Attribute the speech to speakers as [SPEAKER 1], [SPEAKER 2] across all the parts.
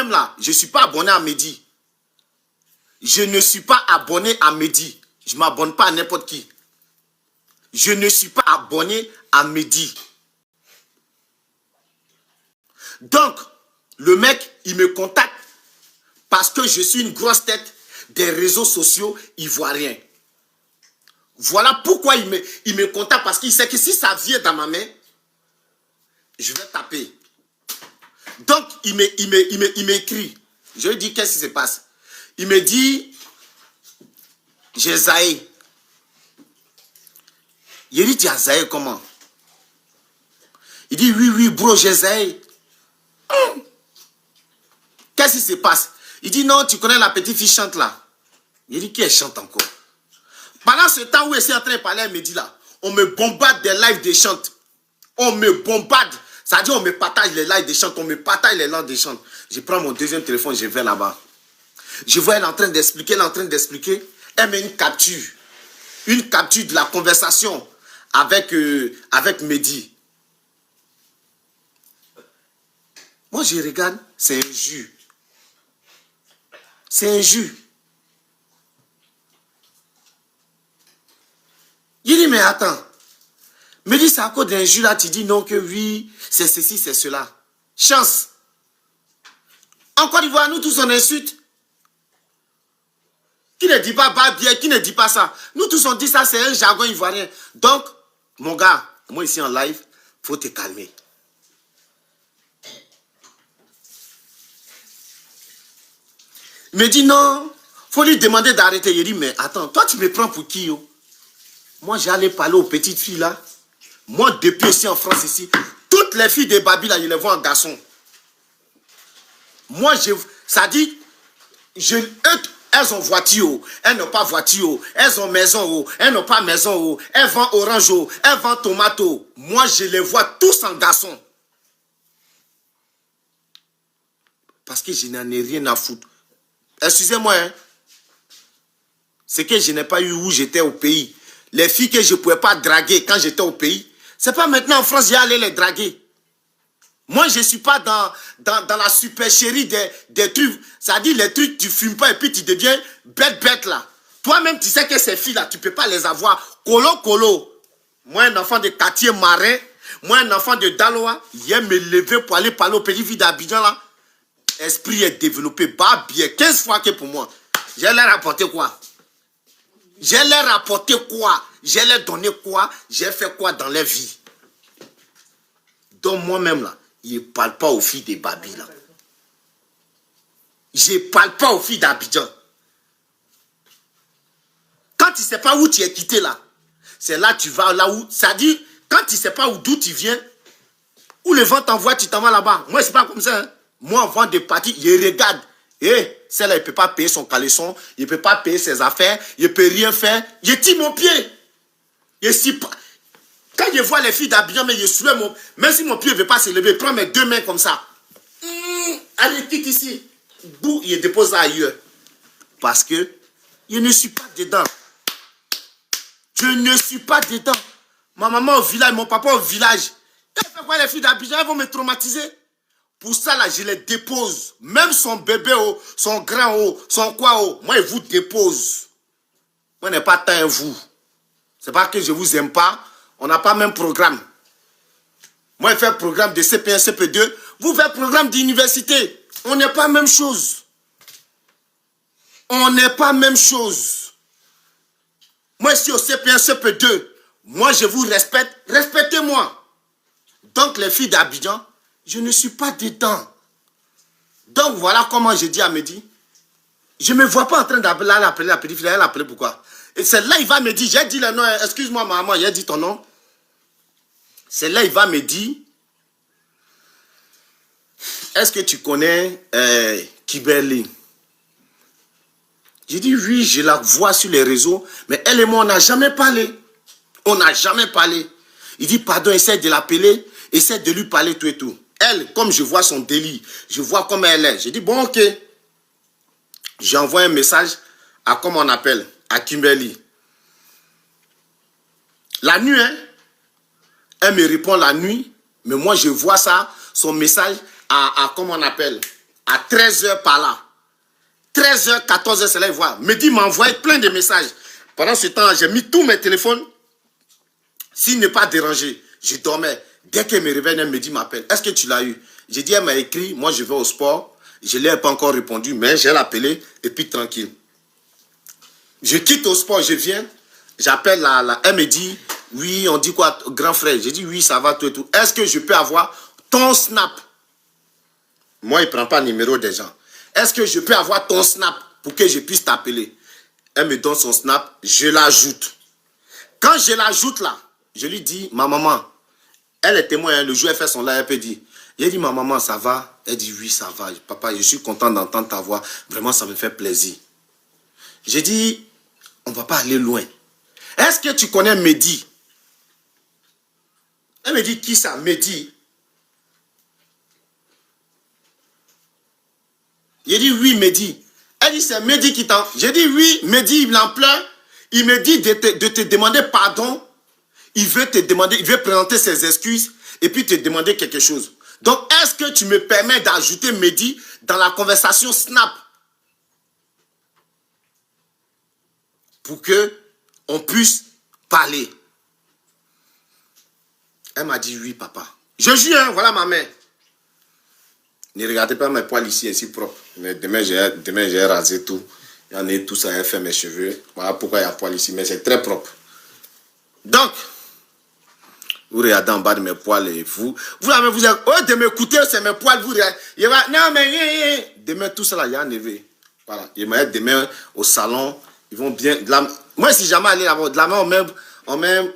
[SPEAKER 1] moi-même là, je ne suis pas abonné à Mehdi. Je ne suis pas abonné à Mehdi. Je ne m'abonne pas à n'importe qui. Je ne suis pas abonné à Mehdi. Donc, le mec, il me contacte parce que je suis une grosse tête des réseaux sociaux ivoiriens. Voilà pourquoi il me contacte, parce qu'il sait que si ça vient dans ma main, je vais taper. Donc, il m'écrit. Je lui dis, qu'est-ce qui se passe? Il me dit, j'ai zaï. Il dit, tu as zaï comment? Il dit, oui, bro, j'ai zaï. Qu'est-ce qui se passe? Il dit, non, tu connais la petite fille chante là. Il dit, qui elle chante encore? Pendant ce temps où elle est en train de parler, elle me dit là, on me bombarde des lives de chante. On me bombarde. Ça veut dire, on me partage les lives de chante, on me partage les lives de chante. Je prends mon deuxième téléphone, je vais là-bas. Je vois elle en train d'expliquer, Elle met une capture. Une capture de la conversation avec Mehdi. Moi, je regarde, c'est un jus. C'est un jus. Il dit, mais attends. Mehdi, c'est à cause d'un jus là, tu dis non que oui, c'est ceci, c'est cela. Chance. En Côte d'Ivoire, nous tous on insulte. Qui ne dit pas bien, qui ne dit pas ça. Nous tous on dit ça, c'est un jargon ivoirien. Donc, mon gars, moi ici en live, faut te calmer. Il me dit non, faut lui demander d'arrêter. Il dit, mais attends, toi tu me prends pour qui yo? Moi j'allais parler aux petites filles là. Moi depuis ici en France ici, toutes les filles de Babi là, je les vois en garçon. Moi ça dit, elles ont voiture, elles n'ont pas voiture, elles ont maison, elles n'ont pas maison, elles vendent orange, elles vendent tomate. Moi je les vois tous en garçon. Parce que je n'en ai rien à foutre. Excusez-moi, hein. C'est que je n'ai pas eu où j'étais au pays. Les filles que je ne pouvais pas draguer quand j'étais au pays, c'est pas maintenant en France, j'ai allé les draguer. Moi, je ne suis pas dans la supercherie des trucs. Ça dit les trucs, tu ne fumes pas et puis tu deviens bête là. Toi-même, tu sais que ces filles-là, tu ne peux pas les avoir. Colo. Moi, un enfant de quartier marin, moi, un enfant de Daloa, hier me lever pour aller parler aux petites filles d'Abidjan là. Esprit est développé, bah bien, 15 fois que pour moi. J'ai leur apporté quoi? J'ai leur apporté quoi? J'ai leur donné quoi? J'ai fait quoi dans leur vie? Donc moi-même là, je ne parle pas aux filles de Babi là. Je ne parle pas aux filles d'Abidjan. Quand tu ne sais pas où tu es quitté là, c'est là que tu vas là où... Ça dit, quand tu ne sais pas d'où tu viens, où le vent t'envoie, tu t'en vas là-bas. Moi, c'est pas comme ça. Hein. Moi, avant de partir, je regarde. Celle-là, il ne peut pas payer son caleçon, il ne peut pas payer ses affaires, il ne peut rien faire. Je tire mon pied. Quand je vois les filles d'Abidjan, mais je soulève mon... Même si mon pied ne veut pas se lever, je prends mes deux mains comme ça. Allez, quitte ici. Bouh, il dépose ça ailleurs. Parce que je ne suis pas dedans. Je ne suis pas dedans. Ma maman au village, mon papa au village. Elles font quoi les filles d'Abidjan? Elles vont me traumatiser. Pour ça, là, je les dépose. Même son bébé, son grand, son quoi, moi, je vous dépose. Moi, je n'ai pas tant à vous. C'est pas que je vous aime pas. On n'a pas le même programme. Moi, je fais programme de CP1, CP2. Vous faites programme d'université. On n'est pas la même chose. On n'est pas la même chose. Moi, je suis au CP1, CP2. Moi, je vous respecte. Respectez-moi. Donc, les filles d'Abidjan, je ne suis pas dedans. Donc, voilà comment je dis à Mehdi. Je ne me vois pas en train d'appeler la petite fille. Elle appelé pourquoi? Et c'est là il va me dire, j'ai dit le nom, excuse-moi maman, j'ai dit ton nom. C'est là il va me dire, est-ce que tu connais Kimberly? J'ai dit oui, je la vois sur les réseaux, mais elle et moi, on n'a jamais parlé. On n'a jamais parlé. Il dit, pardon, essaie de l'appeler, essaie de lui parler tout et tout. Elle, comme je vois son délit, je vois comment elle est. J'ai dit, bon, ok. J'envoie un message à, comment on appelle, à Kimberly. La nuit, hein, elle me répond la nuit, mais moi, je vois ça, son message à comment on appelle, à 13h par là. 13h, 14h, c'est là, il voit. Mehdi m'a envoyé plein de messages. Pendant ce temps, j'ai mis tous mes téléphones. S'il n'est pas dérangé, je dormais. Dès qu'elle me réveille, Mehdi m'appelle. Est-ce que tu l'as eu? J'ai dit, elle m'a écrit, moi je vais au sport. Je ne l'ai pas encore répondu, mais j'ai l'appelé et puis tranquille. Je quitte au sport, je viens. J'appelle elle me dit, oui, on dit quoi, grand frère? J'ai dit, oui, ça va, tout et tout. Est-ce que je peux avoir ton snap? Moi, il ne prend pas le numéro des gens. Est-ce que je peux avoir ton snap pour que je puisse t'appeler? Elle me donne son snap, je l'ajoute. Quand je l'ajoute là, je lui dis, ma maman, elle est témoin, hein, le jour elle fait son live, elle peut dire, j'ai dit, ma maman, ça va? Elle dit, oui, ça va. Papa, je suis content d'entendre ta voix. Vraiment, ça me fait plaisir. J'ai dit, on ne va pas aller loin. Est-ce que tu connais Mehdi? Elle me dit, qui ça? Mehdi? J'ai dit, oui, Mehdi. Elle dit, c'est Mehdi qui t'en... J'ai dit, oui, Mehdi, il en pleure. Il me dit de te demander pardon. Il veut te demander, il veut présenter ses excuses et puis te demander quelque chose. Donc, est-ce que tu me permets d'ajouter Mehdi dans la conversation Snap pour que on puisse parler? Elle m'a dit, oui, papa. Je jure, hein, voilà ma mère. Ne regardez pas mes poils ici, ainsi propres. Mais demain, j'ai rasé tout. Il y en a tout ça, j'ai fait mes cheveux. Voilà pourquoi il y a poils ici, mais c'est très propre. Donc, vous regardez en bas de mes poils et vous êtes, oh, de m'écouter, c'est mes poils, vous regardez. Non, mais, demain, tout ça là, il y a enlevé. Voilà, ils vont être demain au salon, ils vont bien, moi, si jamais aller là-bas, de la main, on met,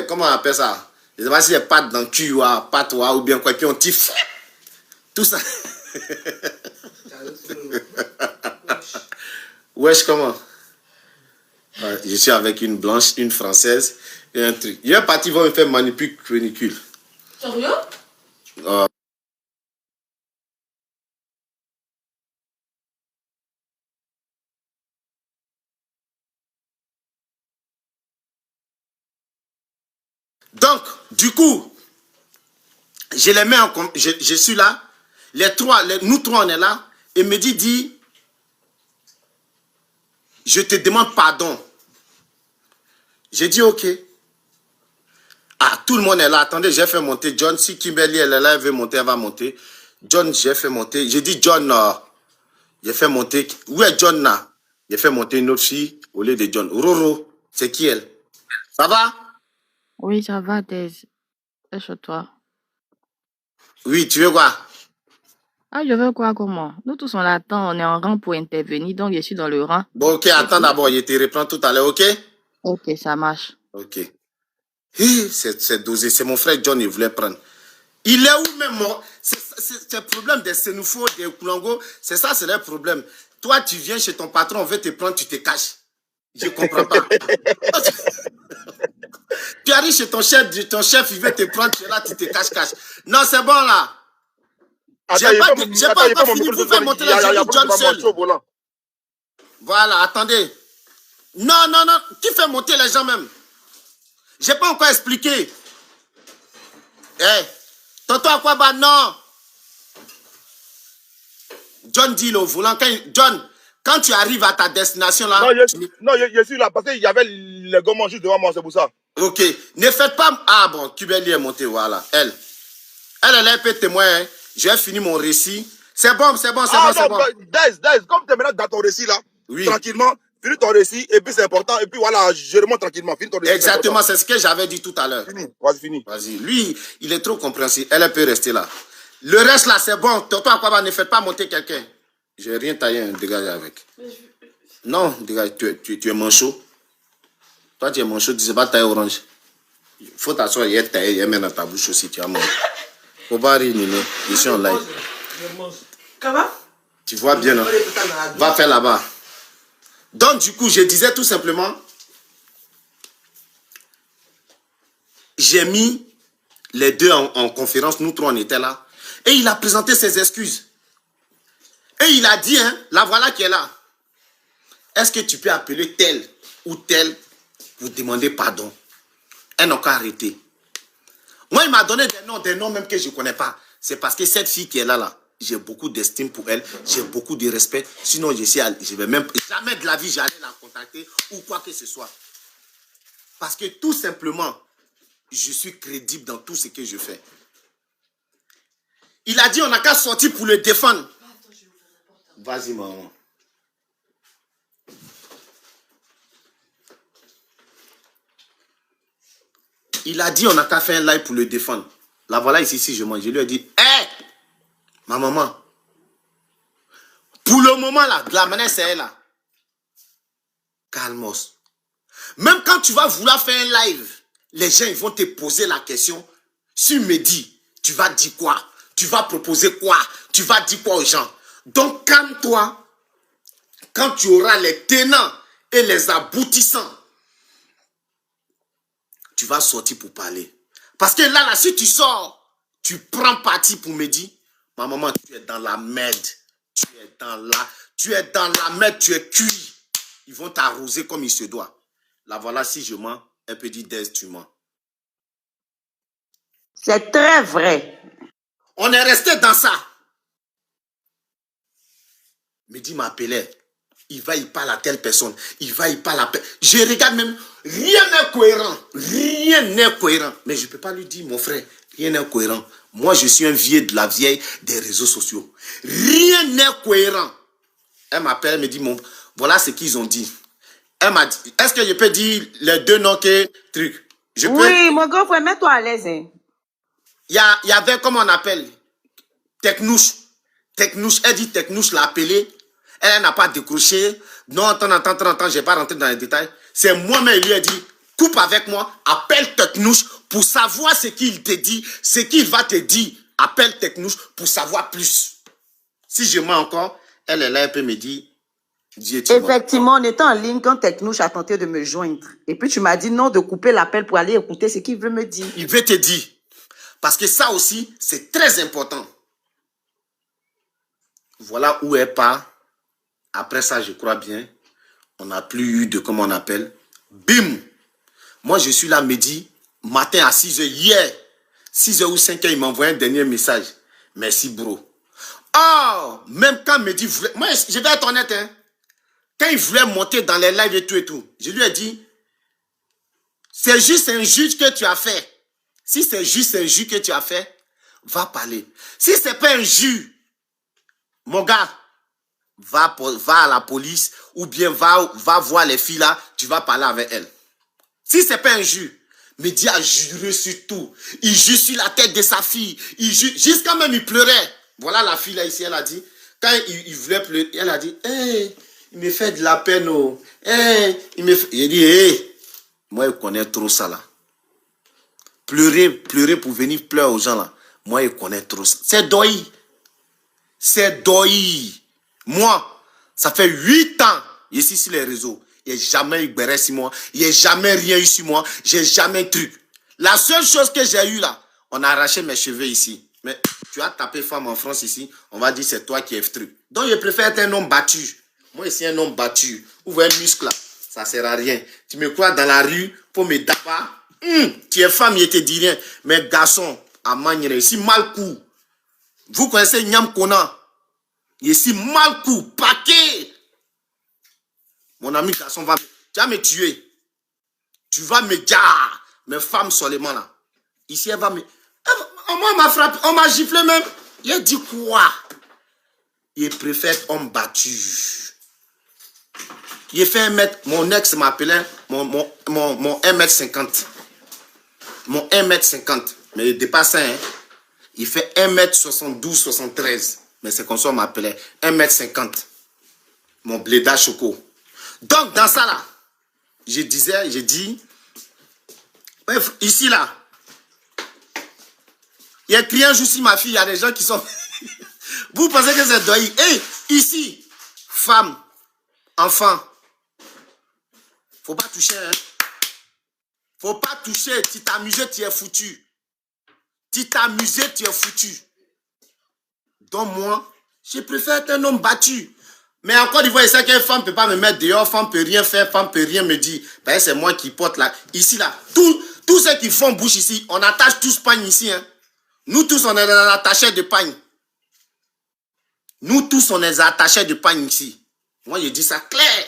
[SPEAKER 1] comment on appelle ça? Je ne sais pas si c'est pâte dans le cul, pâte, ou bien quoi, puis on tiffe. Tout ça. Wesh, comment? Je suis avec une blanche, une française et un truc. Il y a un parti qui va me faire manicure pédicure.
[SPEAKER 2] Sérieux?
[SPEAKER 1] Donc, du coup, je les mets en... Je suis là. Nous trois, on est là. Et Mehdi dit, je te demande pardon. J'ai dit, ok. Ah, tout le monde est là. Attendez, j'ai fait monter John. Si Kimberly, elle est là, elle veut monter, elle va monter. John, j'ai fait monter. J'ai dit, John, j'ai fait monter. Où est John là? J'ai fait monter une autre fille au lieu de John. Roro, c'est qui elle? Ça va?
[SPEAKER 2] Oui, ça va, Thèse. C'est chez toi.
[SPEAKER 1] Oui, tu veux quoi?
[SPEAKER 2] Ah, je veux quoi, comment? Nous tous, on attend, on est en rang pour intervenir, donc je suis dans le rang.
[SPEAKER 1] Bon, ok, attends d'abord, je te reprends tout à l'heure, ok?
[SPEAKER 2] Ok, ça marche.
[SPEAKER 1] Ok. C'est dosé, c'est mon frère John, il voulait prendre. Il est où même, moi? C'est le problème des Sénoufos, des Koulango, c'est ça, c'est le problème. Toi, tu viens chez ton patron, on veut te prendre, tu te caches. Je ne comprends pas. Tu arrives chez ton chef, il veut te prendre, tu es là, tu te caches. Non, c'est bon là. J'ai pas encore fini pour faire monter la journée John seul. Voilà, attendez. Non, qui fait monter les gens même? J'ai pas encore expliqué. Tonton Akwaba, non. John dit le volant. John, quand tu arrives à ta destination là.
[SPEAKER 3] Non, je suis là parce qu'il y avait les gommes juste devant moi, c'est pour ça.
[SPEAKER 1] Ok, ne faites pas. Ah bon, Kubeli est monté, voilà. Elle est un peu témoin. Hein. J'ai fini mon récit. C'est bon.
[SPEAKER 3] Dez, comme tu es maintenant dans ton récit là,
[SPEAKER 1] oui.
[SPEAKER 3] Tranquillement, finis ton récit et puis c'est important. Et puis voilà, je remonte tranquillement. Finis ton récit.
[SPEAKER 1] Exactement, c'est ce que j'avais dit tout à l'heure.
[SPEAKER 3] Fini.
[SPEAKER 1] Vas-y, lui, il est trop compréhensif. Elle peut rester là. Le reste là, c'est bon. Tonton Akwaba, ne faites pas monter quelqu'un. Je n'ai rien taillé, hein, dégage avec. Non, dégage, tu es manchot. Toi, tu es manchot, tu ne sais pas tailler orange. Il faut t'asseoir, il y a taillé, il y a même dans ta bouche aussi, tu as mangé. Faut pas rire, Nino. Je suis en live.
[SPEAKER 4] Comment?
[SPEAKER 1] Tu vois bien, non? Va faire là-bas. Donc, du coup, je disais tout simplement, j'ai mis les deux en conférence, nous trois, on était là, et il a présenté ses excuses. Et il a dit, hein, la voilà qui est là. Est-ce que tu peux appeler tel ou tel pour demander pardon? Elle n'a qu'à arrêter. Moi, il m'a donné des noms même que je ne connais pas. C'est parce que cette fille qui est là, j'ai beaucoup d'estime pour elle, j'ai beaucoup de respect. Sinon, je vais même jamais de la vie, j'allais la contacter ou quoi que ce soit. Parce que tout simplement, je suis crédible dans tout ce que je fais. Il a dit, on n'a qu'à sortir pour le défendre. Vas-y, maman. Il a dit, on n'a qu'à faire un live pour le défendre. La voilà ici, si je mange. Je lui ai dit, hé, ma maman, pour le moment là, de la manière c'est elle là. Calmos. Même quand tu vas vouloir faire un live, les gens ils vont te poser la question. Si me dis, tu vas dire quoi? Tu vas proposer quoi? Tu vas dire quoi aux gens? Donc calme-toi. Quand tu auras les tenants et les aboutissants, tu vas sortir pour parler. Parce que là, si tu sors, tu prends parti pour me dire, ma maman, tu es dans la merde. Tu es dans la merde, tu es cuit. Ils vont t'arroser comme il se doit. Là, voilà, si je mens, elle peut dire, Des, tu mens.
[SPEAKER 5] C'est très vrai.
[SPEAKER 1] On est resté dans ça. Mehdi m'appelait. Il va, il parle à telle personne. Il va, il parle à... Je regarde même. Rien n'est cohérent. Rien n'est cohérent. Mais je ne peux pas lui dire, mon frère, rien n'est cohérent. Moi, je suis un vieux de la vieille des réseaux sociaux. Rien n'est cohérent. Elle m'appelle, elle me dit, voilà ce qu'ils ont dit. Elle m'a dit, est-ce que je peux dire les deux noms que truc?
[SPEAKER 5] Oui, mon grand frère, mets-toi à l'aise. Hein.
[SPEAKER 1] Il y avait, comment on appelle? Technouche. Technouche, elle dit Technouche l'a appelé. Elle n'a pas décroché. Non, attends, je ne vais pas rentrer dans les détails. C'est moi-même, il lui a dit, coupe avec moi, appelle Technouche pour savoir ce qu'il te dit, ce qu'il va te dire. Appelle Technouche pour savoir plus. Si je mens encore, elle est là, elle peut me dire,
[SPEAKER 5] effectivement, on était en ligne quand Technouche a tenté de me joindre. Et puis tu m'as dit non de couper l'appel pour aller écouter ce qu'il veut me dire.
[SPEAKER 1] Il veut te dire. Parce que ça aussi, c'est très important. Voilà où elle part. Après ça, je crois bien, on n'a plus eu de, comment on appelle, bim. Moi, je suis là, midi, matin à 6h, hier, 6h ou 5h, il m'a envoyé un dernier message. Merci, bro. Oh, même quand Mehdi voulait, moi, je vais être honnête, hein. Quand il voulait monter dans les lives et tout, je lui ai dit, c'est juste un juge que tu as fait. Si c'est juste un jus que tu as fait, va parler. Si ce n'est pas un jus, mon gars, va à la police ou bien va voir les filles là, tu vas parler avec elles. Si ce n'est pas un jus, Mehdi a juré sur tout. Il jure sur la tête de sa fille. Il jure, jusqu'à même il pleurait. Voilà la fille là ici, elle a dit, quand il voulait pleurer, elle a dit, hey, il me fait de la peine. Oh. Hey, il a dit, hey, moi je connais trop ça là. Pleurer pour venir pleurer aux gens là. Moi, je connais trop ça. C'est doi. C'est doi. Moi, ça fait 8 ans, je suis sur les réseaux. Il n'y a jamais eu Béret sur moi. Il n'y a jamais rien eu sur moi. J'ai jamais truc. La seule chose que j'ai eu là, on a arraché mes cheveux ici. Mais tu as tapé femme en France ici, on va dire c'est toi qui es truc. Donc, je préfère être un homme battu. Moi, ici, un homme battu. Ouvre un muscle là. Ça ne sert à rien. Tu me crois dans la rue pour me taper. Tu es femme, il te dit rien. Mais garçon, à manière, ici, mal coup. Vous connaissez Nyam Kona? Ici, mal coup, paquet. Mon ami garçon tu vas me tuer. Tu vas me dire, mes femmes seulement là. Ici, elle va me... Moi, on m'a frappé, on m'a giflé même. Il a dit quoi? Il préfère homme battu. Il fait 1 mètre, mon ex m'appelait mon 1m50. Mon 1m50. Mais il dépasse ça, hein. Il fait 1m72, 73. Mais c'est comme ça qu'on m'appelait. 1m50. Mon bléda choco. Donc, dans ça là, j'ai dit, ici là, il y a crié un jour si ma fille, il y a des gens qui sont... Vous pensez que c'est doyi? Hey, ici, femme, enfant, faut pas toucher, hein. Faut pas toucher. Tu t'amuses, tu es foutu. Tu t'amuses, tu es foutu. Donc moi, je préfère être un homme battu. Mais encore une fois, il sait qu'une femme ne peut pas me mettre dehors, femme ne peut rien faire, femme ne peut rien me dire. Ben, c'est moi qui porte là. Ici, là, tous ceux qui font bouche ici, on attache tous pagne ici. Hein. Nous tous, on est dans l'attaché de pagne. Nous tous, on est attachés de pagne ici. Moi, je dis ça clair.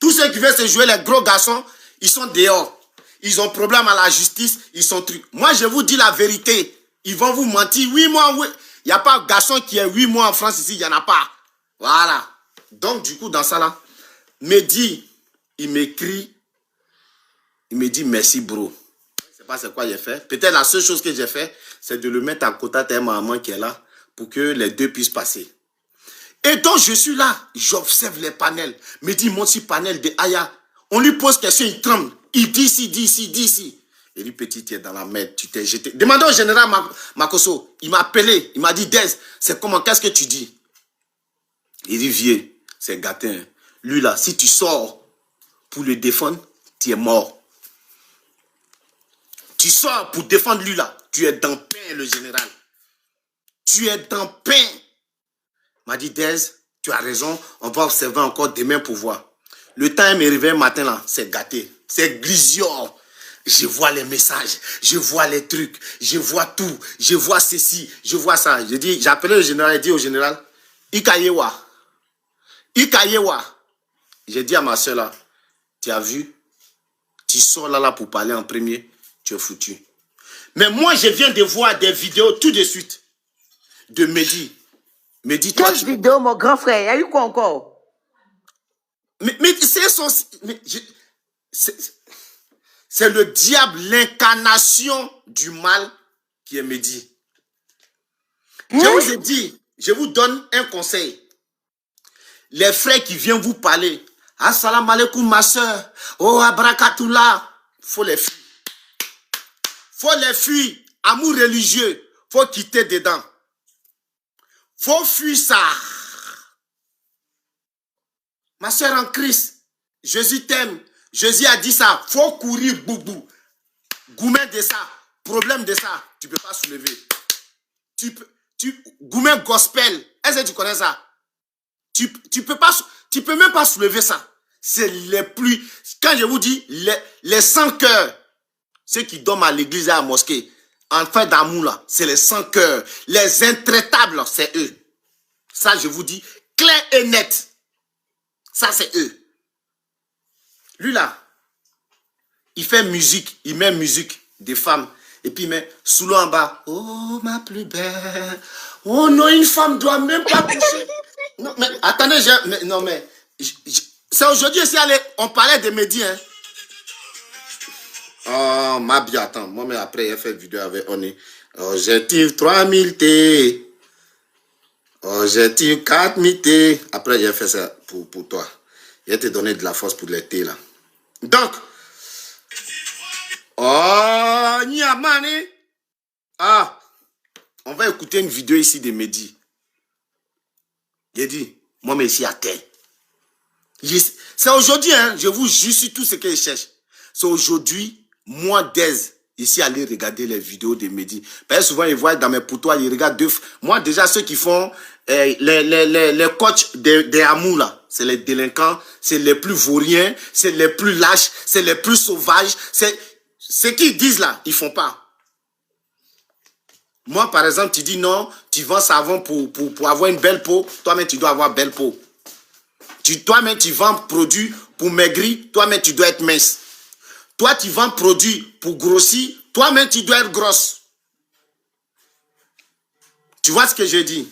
[SPEAKER 1] Tous ceux qui veulent se jouer, les gros garçons, ils sont dehors. Ils ont problème à la justice, ils sont trucs. Moi, je vous dis la vérité. Ils vont vous mentir. 8 mois, oui. Il n'y a pas de garçon qui est 8 mois en France ici, il n'y en a pas. Voilà. Donc, du coup, dans ça là, Mehdi, il m'écrit, il me dit merci, bro. Je ne sais pas c'est quoi j'ai fait. Peut-être la seule chose que j'ai fait, c'est de le mettre à côté de ma maman qui est là pour que les deux puissent passer. Et donc, je suis là, j'observe les panels. Mehdi monte sur panel de Aya. On lui pose question, il tremble. Il dit ici, dit ici, dit ici. Il dit, petit, tu es dans la merde, tu t'es jeté. Demandez au général Makosso. Il m'a appelé, il m'a dit, Dez, c'est comment, qu'est-ce que tu dis? Il dit, vieux, c'est gâté. Lui là, si tu sors pour le défendre, tu es mort. Tu sors pour défendre lui là, tu es dans pain, le général. Tu es dans pain. Il m'a dit, Dez, tu as raison, on va observer encore demain pour voir. Le temps il me réveille un matin là, c'est gâté. C'est grisillon. Je vois les messages, je vois les trucs, je vois tout, je vois ceci, je vois ça. J'ai appelé le général, j'ai dit au général, Ikayewa. Ikayewa. J'ai dit à ma soeur là, tu as vu, tu sors là pour parler en premier, tu es foutu. Mais moi je viens de voir des vidéos tout de suite de Mehdi. Mehdi, toi,
[SPEAKER 5] quelle vidéo, mon grand frère? Il y a eu quoi encore?
[SPEAKER 1] Mais c'est le diable, l'incarnation du mal qui est Mehdi. Je vous ai dit, je vous donne un conseil. Les frères qui viennent vous parler, assalamu alaikum ma soeur, oh abrakatoula, faut les fuir. Faut les fuir. Amour religieux, faut quitter dedans. Faut fuir ça. Ma soeur en Christ, Jésus t'aime. Jésus a dit ça. Faut courir, boubou. Goumen de ça. Problème de ça. Tu ne peux pas soulever. Goumen gospel. Est-ce que tu connais ça? Tu peux même pas soulever ça. C'est les plus. Quand je vous dis, les 100 cœurs, ceux qui dorment à l'église et à la mosquée, en fait d'amour là, c'est les 100 cœurs. Les intraitables, c'est eux. Ça, je vous dis, clair et net. Ça, c'est eux. Lui, là, il fait musique. Il met musique des femmes. Et puis, il met sous l'eau en bas. Oh, ma plus belle. Oh non, une femme doit même pas toucher. Non, mais attendez, c'est aujourd'hui ici, on parlait de Mehdi, hein. Oh, ma bien, attends. Moi, mais après, il a fait vidéo avec Oni. Objectif 3000 T. Objectif 4000 T. Après, j'ai fait ça pour toi. Il a te donné de la force pour les T, là. Donc, oh, Niamani. Ah, on va écouter une vidéo ici de Mehdi. Il dit, moi, mais ici à terre. C'est aujourd'hui, hein, je vous jure sur tout ce que je cherche. C'est aujourd'hui, moi, Dez, ici, aller regarder les vidéos de Mehdi. Parce que souvent, ils voient dans mes poutoirs, ils regardent deux. Moi, déjà, ceux qui font les coachs des amours, là, c'est les délinquants, c'est les plus vauriens, c'est les plus lâches, c'est les plus sauvages. C'est ce qu'ils disent là, ils font pas. Moi, par exemple, tu dis non, tu vends savon pour avoir une belle peau, toi-même, tu dois avoir belle peau. Toi-même, tu vends produit pour maigrir, toi-même, tu dois être mince. Toi, tu vends produit pour grossir, toi-même, tu dois être grosse. Tu vois ce que je dis?